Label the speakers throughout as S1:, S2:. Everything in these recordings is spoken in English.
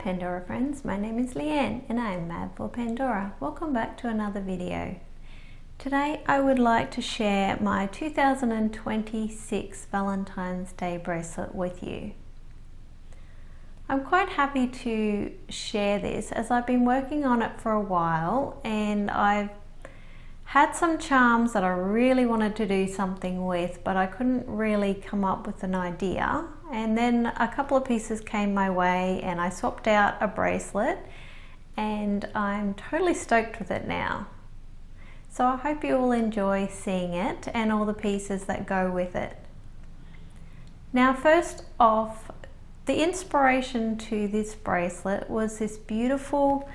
S1: Pandora friends, my name is Leanne and I am mad for Pandora. Welcome back to another video. Today I would like to share my 2026 Valentine's Day bracelet with you. I'm quite happy to share this as I've been working on it for a while and I've had some charms that I really wanted to do something with, but I couldn't really come up with an idea. And then a couple of pieces came my way and I swapped out a bracelet and I'm totally stoked with it now. So I hope you will enjoy seeing it and all the pieces that go with it. Now first off, the inspiration to this bracelet was this beautiful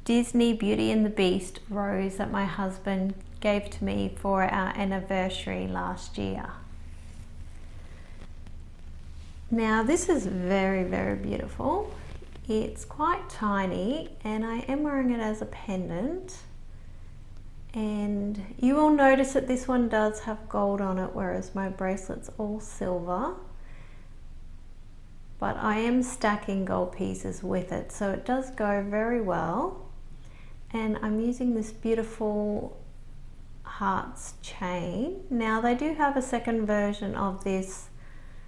S1: Disney Beauty and the Beast rose that my husband gave to me for our anniversary last year. Now this is very, very beautiful. It's quite tiny and I am wearing it as a pendant. And you will notice that this one does have gold on it, whereas my bracelet's all silver. But I am stacking gold pieces with it, so it does go very well. And I'm using this beautiful hearts chain. Now they do have a second version of this.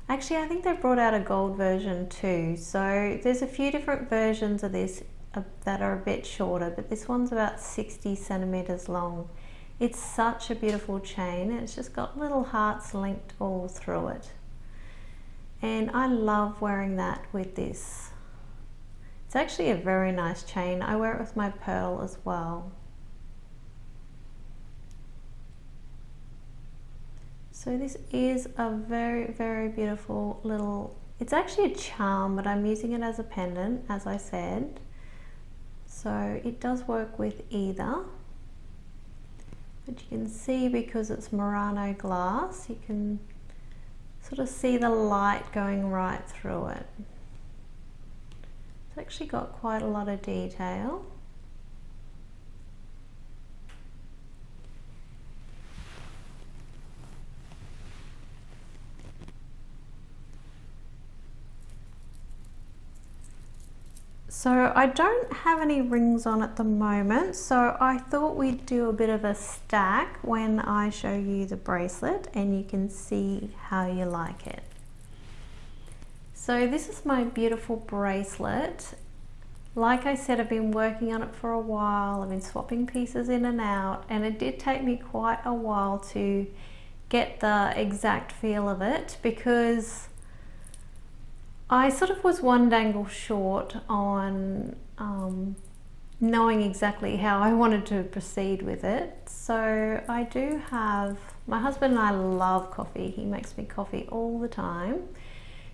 S1: Actually, I think they brought out a gold version too. So there's a few different versions of this that are a bit shorter, but this one's about 60 centimeters long. It's such a beautiful chain. It's just got little hearts linked all through it. And I love wearing that with this. It's actually a very nice chain. I wear it with my pearl as well. So this is a very, very beautiful little, it's actually a charm, but I'm using it as a pendant, as I said. So it does work with either. But you can see, because it's Murano glass, you can sort of see the light going right through it. It's actually got quite a lot of detail. So I don't have any rings on at the moment, so I thought we'd do a bit of a stack when I show you the bracelet and you can see how you like it. So this is my beautiful bracelet. Like I said, I've been working on it for a while. I've been swapping pieces in and out, and it did take me quite a while to get the exact feel of it because I sort of was one dangle short on knowing exactly how I wanted to proceed with it. So I do have, my husband and I love coffee. He makes me coffee all the time.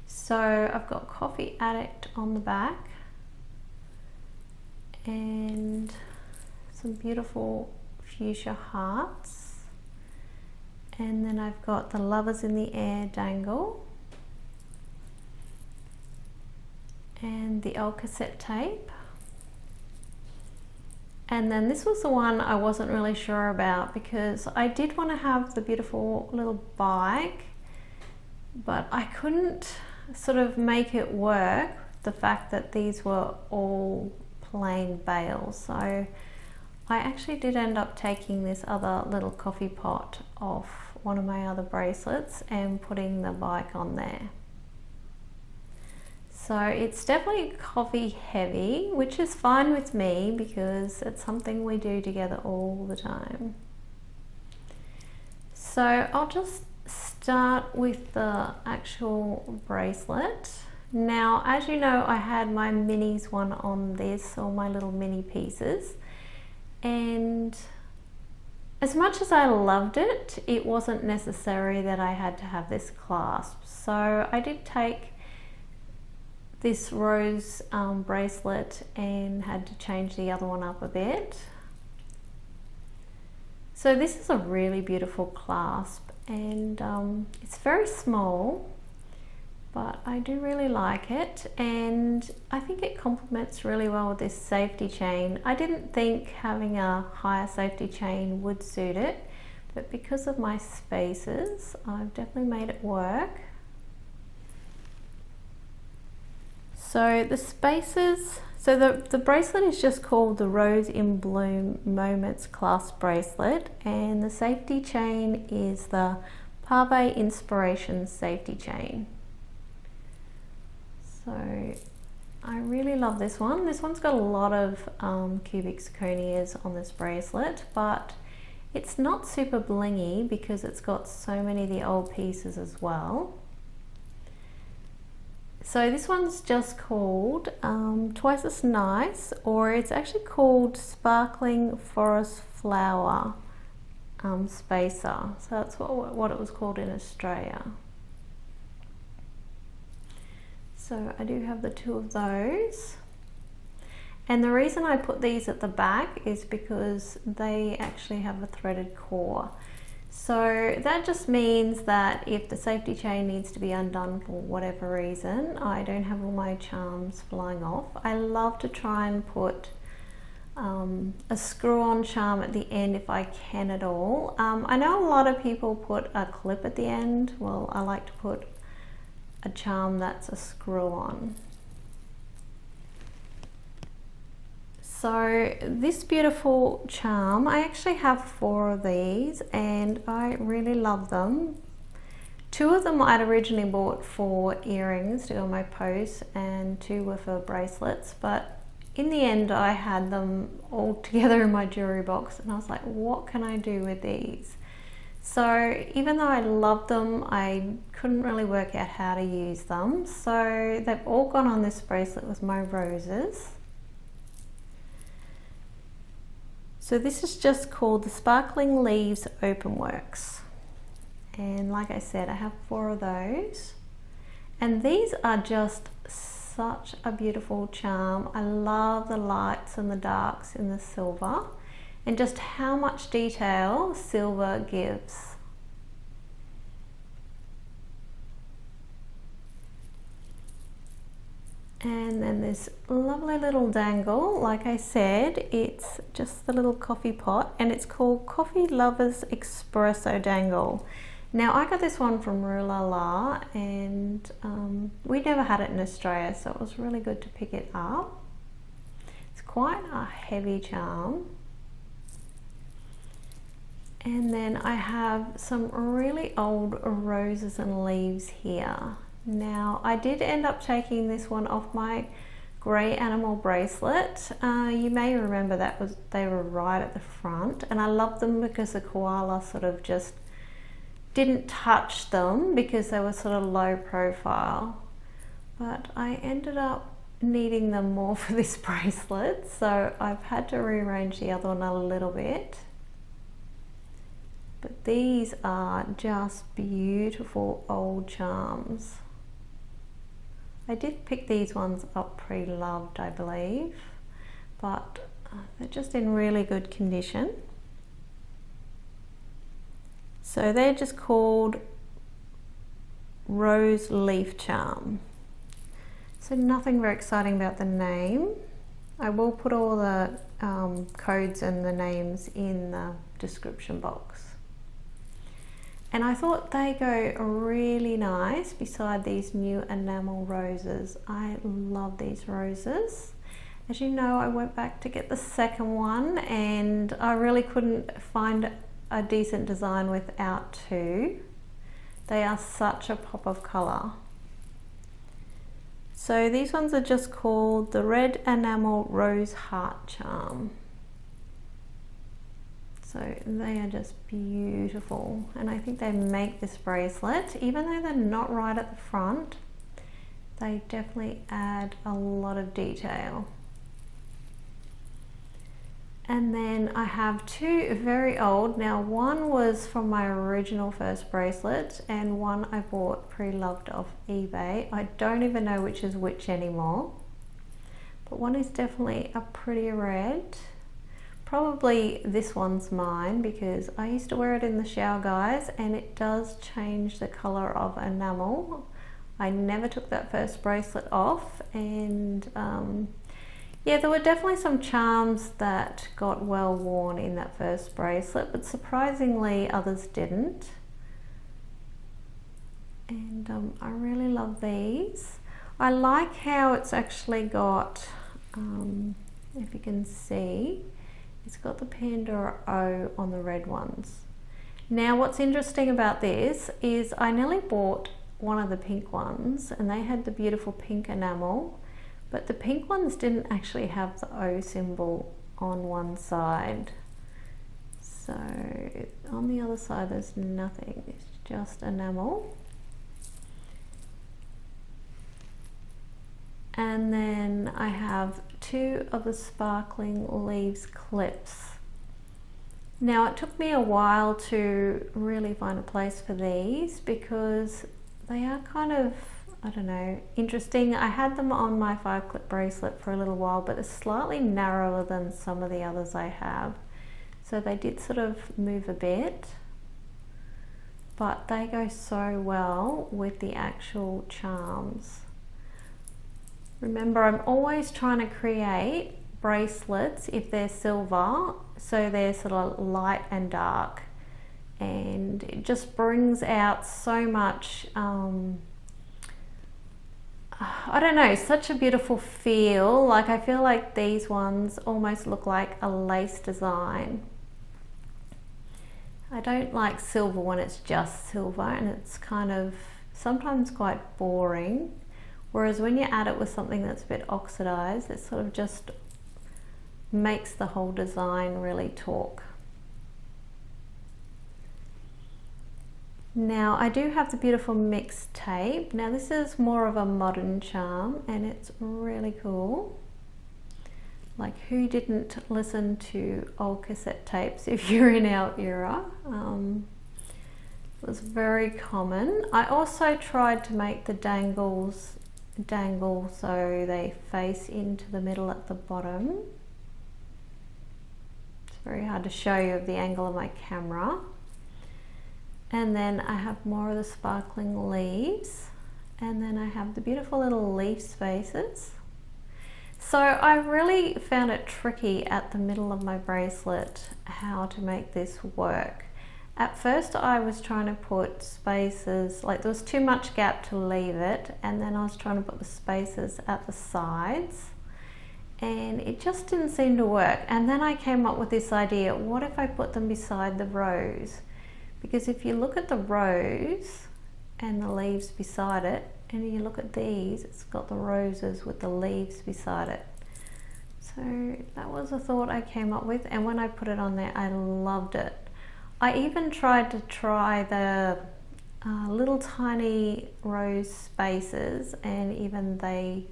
S1: So I've got Coffee Addict on the back and some beautiful fuchsia hearts. And then I've got the Lovers in the Air Dangle. And the old cassette tape. And then this was the one I wasn't really sure about because I did want to have the beautiful little bike, but I couldn't sort of make it work, the fact that these were all plain bales. So I actually did end up taking this other little coffee pot off one of my other bracelets and putting the bike on there. So it's definitely coffee heavy, which is fine with me because it's something we do together all the time. So I'll just start with the actual bracelet. Now, as you know, I had my minis one on this, or my little mini pieces. And as much as I loved it, it wasn't necessary that I had to have this clasp. So I did take this rose bracelet and had to change the other one up a bit. So this is a really beautiful clasp and it's very small, but I do really like it and I think it complements really well with this safety chain. I didn't think having a higher safety chain would suit it, but because of my spaces, I've definitely made it work. So the spaces, so the bracelet is just called the Rose in Bloom Moments Clasp Bracelet, and the safety chain is the Pave Inspiration Safety Chain. So I really love this one. This one's got a lot of cubic zirconias on this bracelet, but it's not super blingy because it's got so many of the old pieces as well. So this one's just called Twice as Nice, or it's actually called Sparkling Forest Flower Spacer. So that's what it was called in Australia. So I do have the two of those. And the reason I put these at the back is because they actually have a threaded core. So that just means that if the safety chain needs to be undone for whatever reason, I don't have all my charms flying off. I love to try and put a screw-on charm at the end if I can at all. I know a lot of people put a clip at the end. Well, I like to put a charm that's a screw-on. So this beautiful charm, I actually have 4 of these and I really love them. 2 of them I'd originally bought for earrings to go on my pose, and 2 were for bracelets, but in the end I had them all together in my jewelry box and I was like, what can I do with these? So even though I love them, I couldn't really work out how to use them. So they've all gone on this bracelet with my roses. So this is just called the Sparkling Leaves Openworks. And like I said, I have 4 of those. And these are just such a beautiful charm. I love the lights and the darks in the silver, and just how much detail silver gives. And then this lovely little dangle, like I said, it's just the little coffee pot, and it's called Coffee Lovers Espresso Dangle. Now I got this one from Rulala, and we never had it in Australia, so it was really good to pick it up. It's quite a heavy charm. And then I have some really old roses and leaves here. Now I did end up taking this one off my grey animal bracelet. You may remember they were right at the front, and I love them because the koala sort of just didn't touch them because they were sort of low profile. But I ended up needing them more for this bracelet, so I've had to rearrange the other one a little bit. But these are just beautiful old charms. I did pick these ones up pre-loved, I believe, but they're just in really good condition. So they're just called Rose Leaf Charm. So nothing very exciting about the name. I will put all the codes and the names in the description box. And I thought they go really nice beside these new enamel roses. I love these roses. As you know, I went back to get the second one and I really couldn't find a decent design without 2. They are such a pop of colour. So these ones are just called the Red Enamel Rose Heart Charm. So they are just beautiful, and I think they make this bracelet, even though they're not right at the front, they definitely add a lot of detail. And then I have 2 very old. Now one was from my original first bracelet and one I bought pre-loved off eBay. I don't even know which is which anymore, but one is definitely a pretty red. Probably this one's mine because I used to wear it in the shower, guys, and it does change the color of enamel. I never took that first bracelet off, and yeah, there were definitely some charms that got well worn in that first bracelet, but surprisingly others didn't. And I really love these. I like how it's actually got, if you can see, it's got the Pandora O on the red ones. Now what's interesting about this is I nearly bought one of the pink ones and they had the beautiful pink enamel, but the pink ones didn't actually have the O symbol on one side. So on the other side there's nothing, it's just enamel. And then I have two of the sparkling leaves clips. Now it took me a while to really find a place for these because they are kind of, I don't know, interesting. I had them on my 5-clip bracelet for a little while, but they're slightly narrower than some of the others I have. So they did sort of move a bit, but they go so well with the actual charms. Remember, I'm always trying to create bracelets if they're silver, so they're sort of light and dark, and it just brings out so much, I don't know, such a beautiful feel. Like I feel like these ones almost look like a lace design. I don't like silver when it's just silver and it's kind of sometimes quite boring. Whereas when you add it with something that's a bit oxidized, it sort of just makes the whole design really talk. Now I do have the beautiful mixed tape. Now this is more of a modern charm and it's really cool. Like who didn't listen to old cassette tapes if you're in our era? It was very common. I also tried to make the dangles dangle so they face into the middle at the bottom. It's very hard to show you of the angle of my camera. And then I have more of the sparkling leaves, and then I have the beautiful little leaf spaces. So I really found it tricky at the middle of my bracelet how to make this work. At first I was trying to put spaces, like there was too much gap to leave it, and then I was trying to put the spaces at the sides and it just didn't seem to work. And then I came up with this idea, what if I put them beside the rose? Because if you look at the rose and the leaves beside it, and you look at these, it's got the roses with the leaves beside it. So that was a thought I came up with, and when I put it on there I loved it. I even tried the little tiny rose spaces, and even they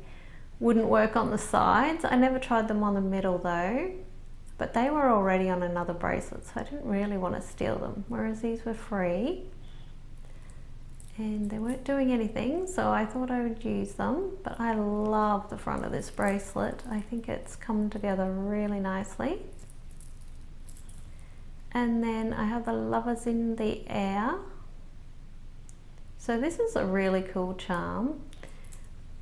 S1: wouldn't work on the sides. I never tried them on the middle though, but they were already on another bracelet, so I didn't really want to steal them, whereas these were free and they weren't doing anything, so I thought I would use them. But I love the front of this bracelet. I think it's come together really nicely. And then I have the lovers in the air. So this is a really cool charm.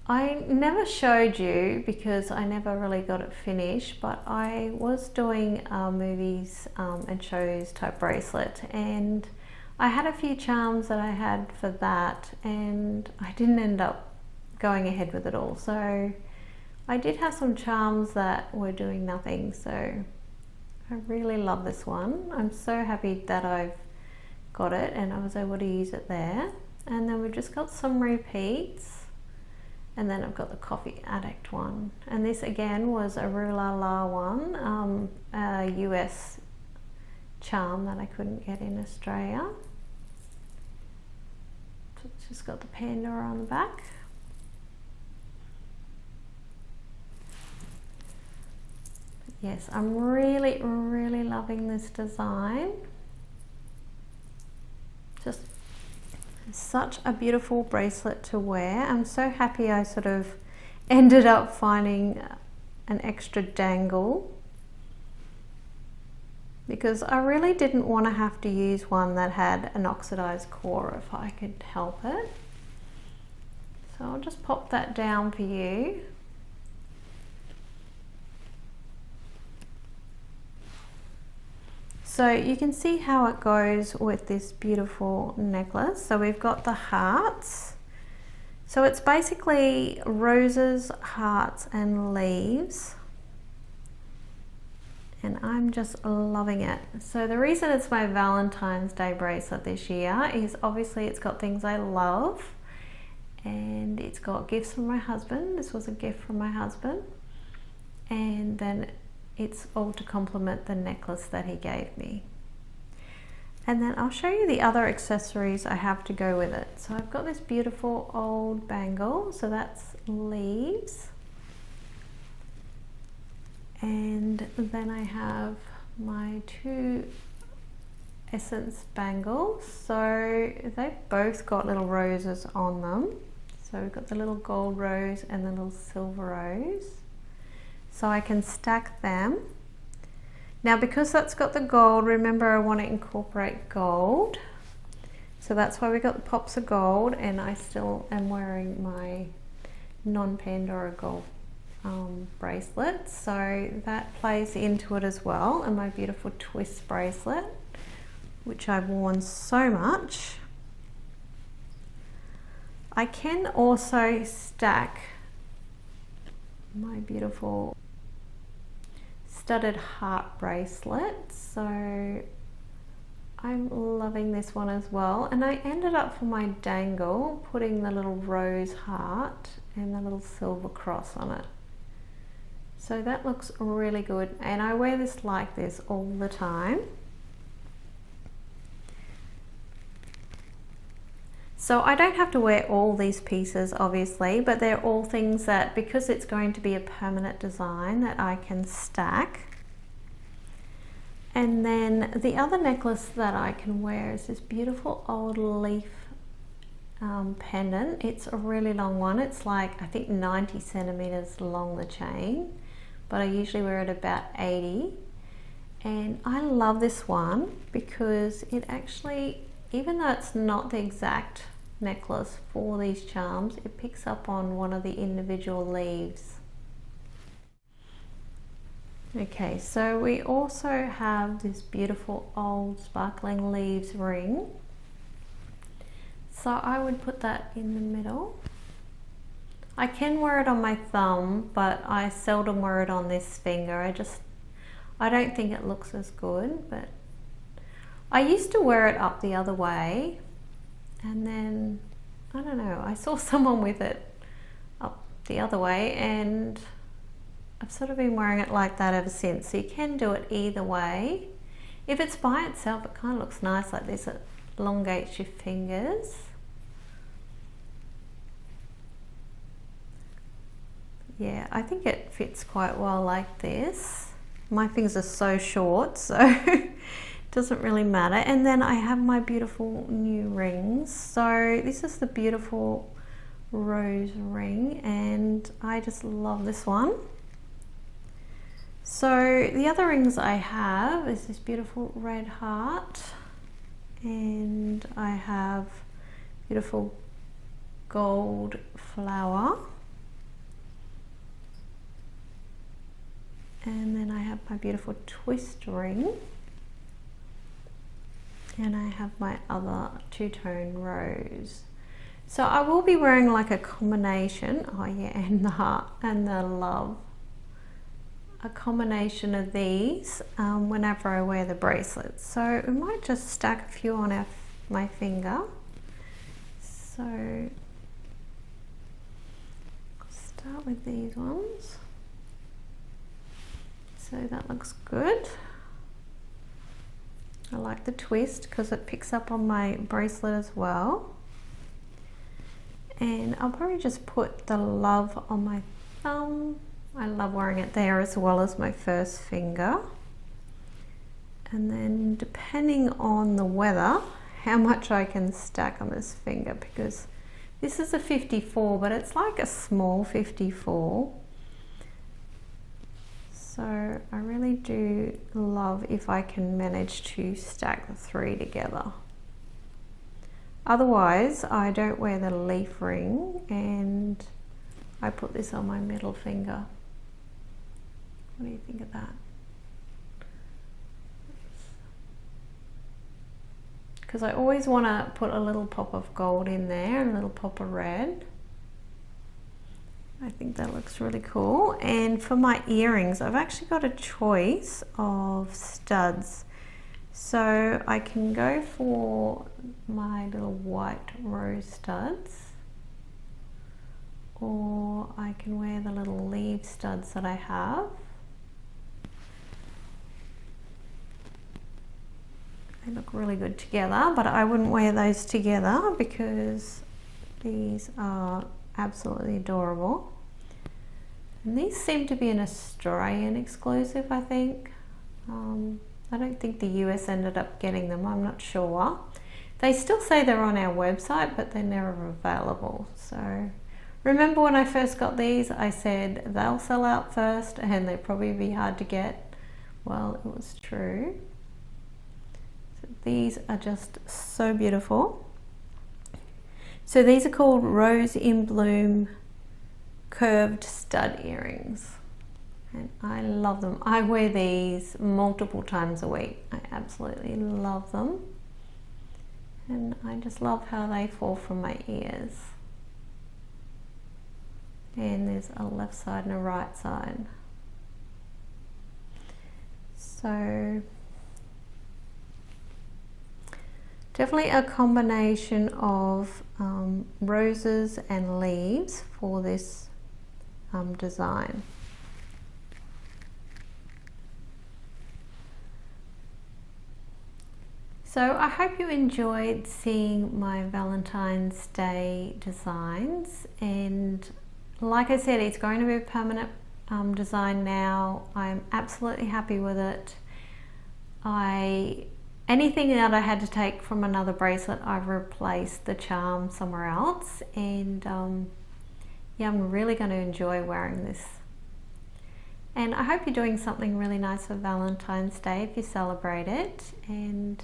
S1: I never showed you because I never really got it finished, but I was doing movies and shows type bracelet, and I had a few charms that I had for that, and I didn't end up going ahead with it all. So I did have some charms that were doing nothing, so I really love this one. I'm so happy that I've got it and I was able to use it there. And then we've just got some repeats, and then I've got the Coffee Addict one. And this again was a Rue La La one, a US charm that I couldn't get in Australia. So it's just got the Pandora on the back. Yes, I'm really, really loving this design. Just such a beautiful bracelet to wear. I'm so happy I sort of ended up finding an extra dangle, because I really didn't want to have to use one that had an oxidized core if I could help it. So I'll just pop that down for you. So you can see how it goes with this beautiful necklace. So we've got the hearts. So it's basically roses, hearts and leaves, and I'm just loving it. So the reason it's my Valentine's Day bracelet this year is obviously it's got things I love, and it's got gifts from my husband. This was a gift from my husband, and then it's all to complement the necklace that he gave me. And then I'll show you the other accessories I have to go with it. So I've got this beautiful old bangle, so that's leaves. And then I have my two essence bangles. So they've both got little roses on them. So we've got the little gold rose and the little silver rose. So I can stack them. Now because that's got the gold, remember I want to incorporate gold. So that's why we got the pops of gold, and I still am wearing my non-Pandora gold bracelet. So that plays into it as well, and my beautiful twist bracelet, which I've worn so much. I can also stack my beautiful studded heart bracelet, so I'm loving this one as well. And I ended up for my dangle putting the little rose heart and the little silver cross on it, so that looks really good, and I wear this like this all the time. So I don't have to wear all these pieces obviously, but they're all things that, because it's going to be a permanent design, that I can stack. And then the other necklace that I can wear is this beautiful old leaf pendant. It's a really long one. It's like, I think 90 centimeters long, the chain, but I usually wear it about 80. And I love this one because it actually, even though it's not the exact necklace for these charms, it picks up on one of the individual leaves. Okay, so we also have this beautiful old sparkling leaves ring. So I would put that in the middle. I can wear it on my thumb, but I seldom wear it on this finger. I don't think it looks as good, but I used to wear it up the other way, and then, I don't know, I saw someone with it up the other way, and I've sort of been wearing it like that ever since. So you can do it either way. If it's by itself, it kind of looks nice like this. It elongates your fingers. Yeah, I think it fits quite well like this. My fingers are so short, so it doesn't really matter. And then I have my beautiful new rings. So this is the beautiful rose ring, and I just love this one. So the other rings I have is this beautiful red heart, and I have beautiful gold flower, and then I have my beautiful twist ring, and I have my other two-tone rose. So I will be wearing like a combination, oh yeah, and the heart and the love, a combination of these whenever I wear the bracelets. So we might just stack a few on my finger. So I'll start with these ones. So that looks good. I like the twist because it picks up on my bracelet as well. And I'll probably just put the love on my thumb. I love wearing it there as well as my first finger. And then depending on the weather, how much I can stack on this finger, because this is a 54, but it's like a small 54. So I really do love if I can manage to stack the three together. Otherwise, I don't wear the leaf ring, and I put this on my middle finger. What do you think of that? Because I always want to put a little pop of gold in there and a little pop of red. I think that looks really cool. And for my earrings, I've actually got a choice of studs. So I can go for my little white rose studs, or I can wear the little leaf studs that I have. They look really good together, but I wouldn't wear those together because these are absolutely adorable. And these seem to be an Australian exclusive, I think. I don't think the US ended up getting them, I'm not sure. They still say they're on our website, but they're never available. So remember when I first got these, I said they'll sell out first and they'll probably be hard to get. Well, it was true. So these are just so beautiful. So these are called Rose in Bloom curved stud earrings. And I love them. I wear these multiple times a week. I absolutely love them. And I just love how they fall from my ears. And there's a left side and a right side. So definitely a combination of roses and leaves for this design. So I hope you enjoyed seeing my Valentine's Day designs, and like I said, it's going to be a permanent design now. I'm absolutely happy with it. Anything that I had to take from another bracelet, I've replaced the charm somewhere else, and yeah, I'm really going to enjoy wearing this. And I hope you're doing something really nice for Valentine's Day if you celebrate it. And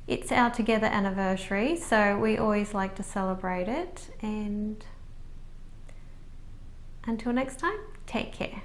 S1: it's our together anniversary, so we always like to celebrate it. And until next time, take care.